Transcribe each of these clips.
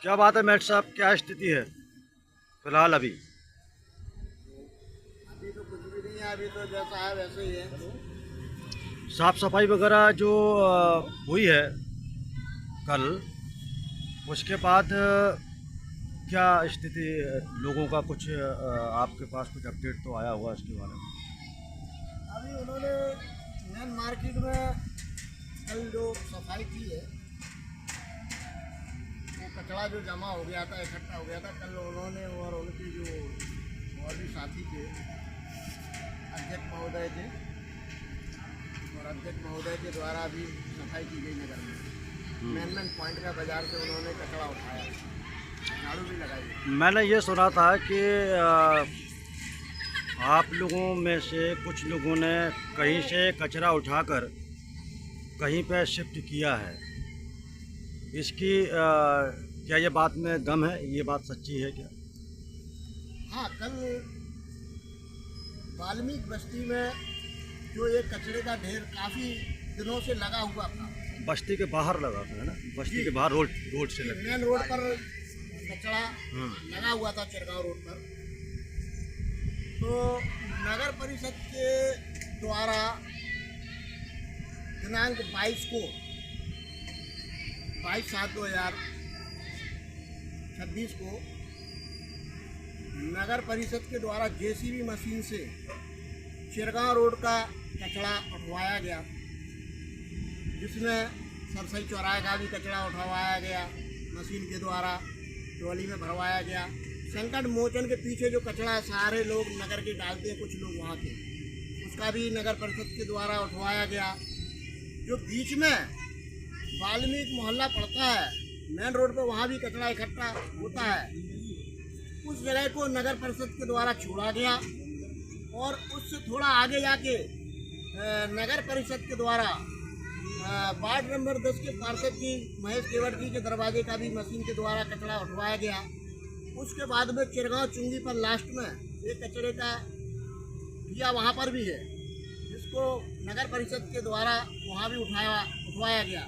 क्या बात है मेट साहब, क्या स्थिति है फिलहाल अभी? अभी तो कुछ भी नहीं है। अभी तो जैसा है वैसे ही है। साफ सफाई वगैरह जो हुई है कल, उसके बाद क्या स्थिति लोगों का कुछ आपके पास कुछ अपडेट तो आया होगा इसके बारे में? अभी उन्होंने मेन मार्केट में कल जो सफाई की है, वो कचरा जो जमा हो गया था, इकट्ठा हो गया था, कल उन्होंने और उनके जो और भी साथी थे, अध्यक्ष महोदय थे, और अध्यक्ष महोदय के द्वारा भी सफाई की गई नगर में। मेन पॉइंट का बाजार से उन्होंने कचरा उठाया, झाड़ू भी लगाई। मैंने ये सुना था कि आप लोगों में से कुछ लोगों ने कहीं से कचरा उठाकर कहीं पे शिफ्ट किया है। इसकी क्या ये बात में दम है? ये बात सच्ची है क्या? हाँ, कल वाल्मीकि बस्ती में जो एक कचरे का ढेर काफ़ी दिनों से लगा हुआ था। बस्ती के बाहर लगा था, है ना? बस्ती के बाहर रोड से लगा। मेन रोड पर कचरा हाँ। लगा हुआ था, चिरगांव रोड पर। तो नगर परिषद के द्वारा दिनांक 22 को 22/7/2026 को नगर परिषद के द्वारा जेसीबी मशीन से चिरगांव रोड का कचरा उठवाया गया, जिसमें सरसई चौराहे का भी कचरा उठवाया गया मशीन के द्वारा, ट्रॉली में भरवाया गया। संकट मोचन के पीछे जो कचरा सारे लोग नगर के डालते हैं, कुछ लोग वहाँ के, उसका भी नगर परिषद के द्वारा उठवाया गया। जो बीच में वाल्मीकि मोहल्ला पड़ता है मेन रोड पर, वहाँ भी कचरा इकट्ठा होता है। उस जगह को नगर परिषद के द्वारा छोड़ा गया, और उससे थोड़ा आगे जाके नगर परिषद के द्वारा वार्ड नंबर 10 के पार्षद जी महेश केवट जी के दरवाजे का भी मशीन के द्वारा कचरा उठवाया गया। उसके बाद में चिरगांव चुंगी पर लास्ट में एक कचरे का दिया वहाँ पर भी है, जिसको नगर परिषद के द्वारा वहाँ भी उठवाया गया।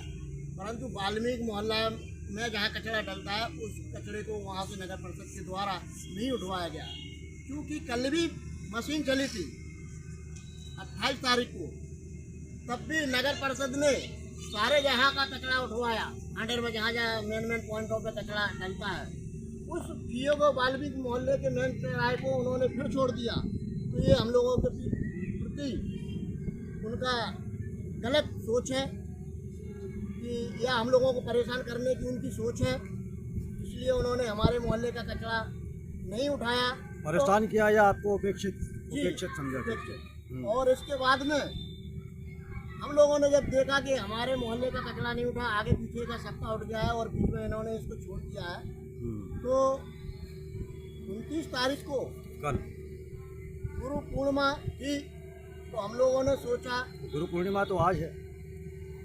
परंतु वाल्मीकि मोहल्ला में जहाँ कचरा डलता है, उस कचरे को वहाँ से नगर परिषद के द्वारा नहीं उठवाया गया, क्योंकि कल भी मशीन चली थी 28 तारीख को, तब भी नगर परिषद ने सारे जहाँ का कचरा उठवाया। अंडर में जहाँ जहाँ मेन पॉइंटों पे कचरा डलता है, उस पीओ को वाल्मीकि मोहल्ले के मेन चौराहे को उन्होंने फिर छोड़ दिया। तो ये हम लोगों के प्रति उनका गलत सोच है, कि यह हम लोगों को परेशान करने की उनकी सोच है, इसलिए उन्होंने हमारे मोहल्ले का कचरा नहीं उठाया। परेशान किया या आपको उपेक्षित समझा? उपेक्षित। और इसके बाद में हम लोगों ने जब देखा कि हमारे मोहल्ले का कचरा नहीं उठा, आगे पीछे का सबका उठ गया है और बीच में इन्होंने इसको छोड़ दिया है, तो 29 तारीख को कल गुरु पूर्णिमा थी, तो हम लोगों ने सोचा, गुरु पूर्णिमा तो आज है।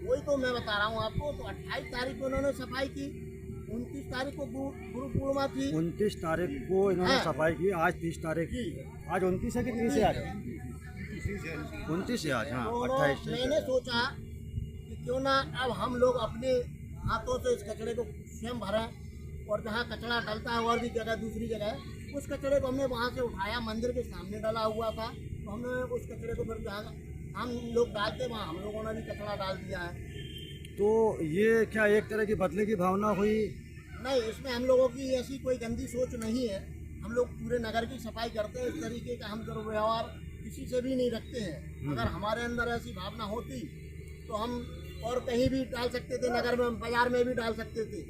वही तो मैं बता रहा हूँ आपको। तो 28 तारीख को इन्होंने सफाई की, 29 तारीख को गुरु पूर्णिमा थी। 29 तारीख को इन्होंने हाँ। सफाई की, आज 30 तारीख जी। आज 29 है कि 30 है? आज 29 है आज। हाँ, तो 28 मैंने सोचा कि क्यों ना अब हम लोग अपने हाथों से इस कचरे को स्वयं भरें, और जहाँ कचरा डलता है और भी जगह दूसरी जगह, उस कचरे को हमने वहाँ से उठाया। मंदिर के सामने डला हुआ था, तो हमने उस कचरे को फिर जहाँ हम लोग डालते वहाँ हम लोगों ने भी कचरा डाल दिया है। तो ये क्या एक तरह की बदले की भावना हुई? नहीं, इसमें हम लोगों की ऐसी कोई गंदी सोच नहीं है। हम लोग पूरे नगर की सफाई करते हैं, इस तरीके का हम दुर्व्यवहार किसी से भी नहीं रखते हैं। अगर हमारे अंदर ऐसी भावना होती तो हम और कहीं भी डाल सकते थे, नगर में, बाजार में भी डाल सकते थे,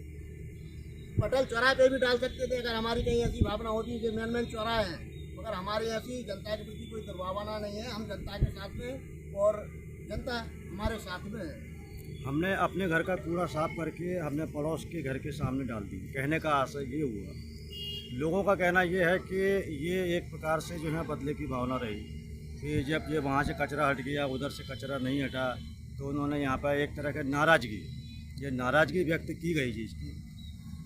पटेल चौराहे पे भी डाल सकते थे। अगर हमारी कहीं ऐसी भावना होती जो मेन चौराहे हैं, अगर हमारी ऐसी जनता के प्रति कोई दुर्भावना नहीं है, हम जनता के साथ में और जनता हमारे साथ में है। हमने अपने घर का कूड़ा साफ करके हमने पड़ोस के घर के सामने डाल दी। कहने का आशय ये हुआ, लोगों का कहना ये है कि ये एक प्रकार से जो है बदले की भावना रही, कि जब ये वहाँ से कचरा हट गया, उधर से कचरा नहीं हटा, तो उन्होंने यहाँ पर एक तरह की नाराज़गी व्यक्त की गई चीज़ की।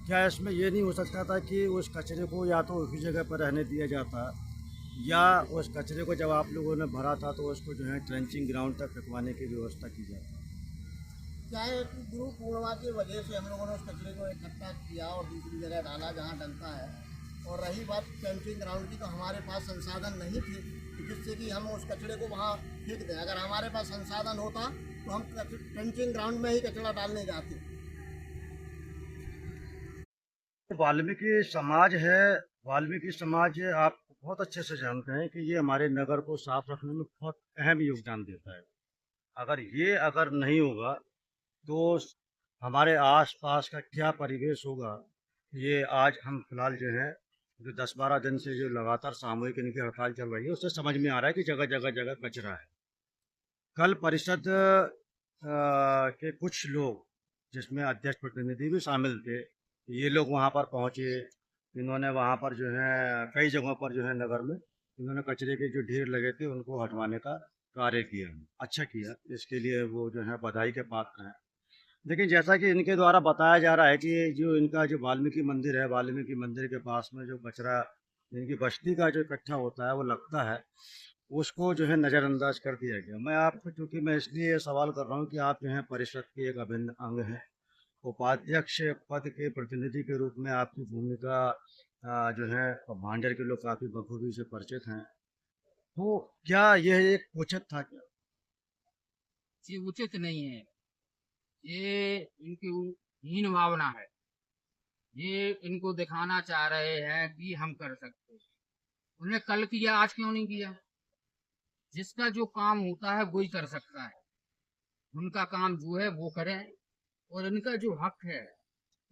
क्या इसमें ये नहीं हो सकता था कि उस कचरे को या तो उसी जगह पर रहने दिया जाता, या उस कचरे को जब आप लोगों ने भरा था तो उसको जो है ट्रेंचिंग ग्राउंड तक फेंकवाने की व्यवस्था की जाती? क्या है कि गुरु पूर्णिमा की वजह से हम लोगों ने उस कचरे को इकट्ठा किया और दूसरी जगह डाला जहाँ डलता है। और रही बात डंपिंग ग्राउंड की, तो हमारे पास संसाधन नहीं थे जिससे कि हम उस कचरे को वहाँ फेंक दें। अगर हमारे पास संसाधन होता तो हम डंपिंग ग्राउंड में ही कचरा डालने जाते। वाल्मीकि समाज है, वाल्मीकि समाज आप बहुत अच्छे से जानते हैं कि ये हमारे नगर को साफ रखने में बहुत अहम योगदान देता है। अगर नहीं होगा तो हमारे आसपास का क्या परिवेश होगा, ये आज हम फिलहाल जो है जो 10-12 दिन से जो लगातार सामूहिक इनकी हड़ताल चल रही है उससे समझ में आ रहा है कि जगह जगह जगह कचरा है। कल परिषद के कुछ लोग, जिसमें अध्यक्ष प्रतिनिधि भी शामिल थे, ये लोग वहाँ पर पहुँचे। इन्होंने वहाँ पर जो है कई जगहों पर जो है नगर में इन्होंने कचरे के जो ढेर लगे थे उनको हटवाने का कार्य किया। अच्छा किया, इसके लिए वो जो है बधाई के पात्र हैं। लेकिन जैसा कि इनके द्वारा बताया जा रहा है कि जो इनका जो वाल्मीकि मंदिर है, वाल्मीकि मंदिर के पास में जो कचरा इनकी बस्ती का जो इकट्ठा होता है वो लगता है, उसको जो है नज़रअंदाज कर दिया गया। मैं आपको, चूँकि मैं इसलिए ये सवाल कर रहा हूँ कि आप जो है परिषद के एक अभिन्न अंग हैं, उपाध्यक्ष पद के प्रतिनिधि के रूप में आपकी भूमिका जो है भांजर के लोग काफ़ी बखूबी से परिचित हैं। तो क्या यह एक उचित था क्या? ये उचित नहीं है। ये इनकी हीन भावना है। ये इनको दिखाना चाह रहे हैं कि हम कर सकते हैं। उन्हें कल किया, आज क्यों नहीं किया? जिसका जो काम होता है वही कर सकता है। उनका काम जो है वो करें, और इनका जो हक है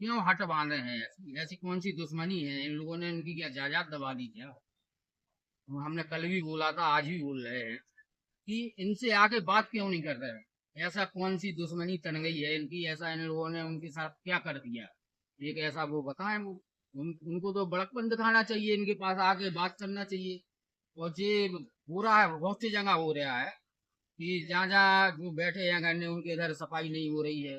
क्यों हट बांधे हैं? ऐसी कौन सी दुश्मनी है? इन लोगों ने इनकी क्या जायदाद दबा दी क्या? तो हमने कल भी बोला था, आज भी बोल रहे हैं कि इनसे आके बात क्यों नहीं कर रहे हैं? ऐसा कौन सी दुश्मनी तन गई है इनकी? ऐसा इन लोगों ने उनके साथ क्या कर दिया? एक ऐसा वो बताएं। वो उनको तो बड़कपन दिखाना चाहिए, इनके पास आके बात करना चाहिए। और ये हो रहा है, बहुत सी जगह हो रहा है कि जहाँ जहाँ जो बैठे हैं करने, उनके इधर सफाई नहीं हो रही है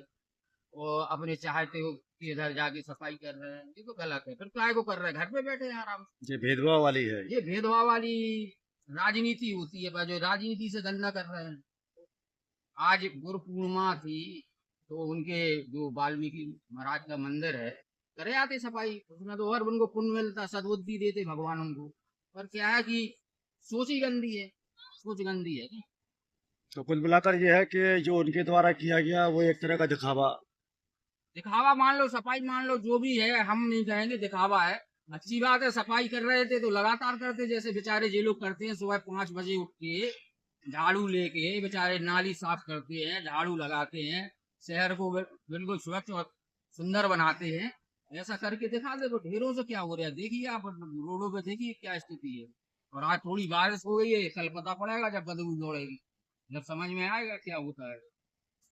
और अपने चाहते हो कि इधर जाके सफाई कर रहे हैं। ये तो गलत है। फिर काय को कर रहे हैं? घर पे बैठे हैं आराम से। ये भेदभाव वाली है। ये भेदभाव वाली राजनीति होती है, पर जो राजनीति से धंधा कर रहे हैं। आज गुरु पूर्णिमा थी तो उनके जो वाल्मीकि महाराज का मंदिर है, करे आते सफाई, उसमें तो और उनको पुण्य मिलता, सद्बुद्धि देते भगवान उनको। पर क्या है कि सोच ही गंदी है, सोच गंदी है। तो कुल मिलाकर ये है कि जो उनके द्वारा किया गया वो एक तरह का दिखावा। दिखावा मान लो, सफाई मान लो, जो भी है, हम नहीं कहेंगे दिखावा है। अच्छी बात है, सफाई कर रहे थे तो लगातार करते, जैसे बेचारे जे लोग करते हैं सुबह 5 बजे उठ के झाड़ू लेके बेचारे नाली साफ करते हैं, झाड़ू लगाते हैं, शहर को बिल्कुल स्वच्छ और सुंदर बनाते हैं। ऐसा करके दिखा दे तो ढेरों से क्या हो रहा है। देखिए आप रोडों पे, देखिए क्या स्थिति है। और आज थोड़ी बारिश हो गई है, कल पता पड़ेगा जब बदबू दौड़ेगी, जब समझ में आएगा क्या होता है।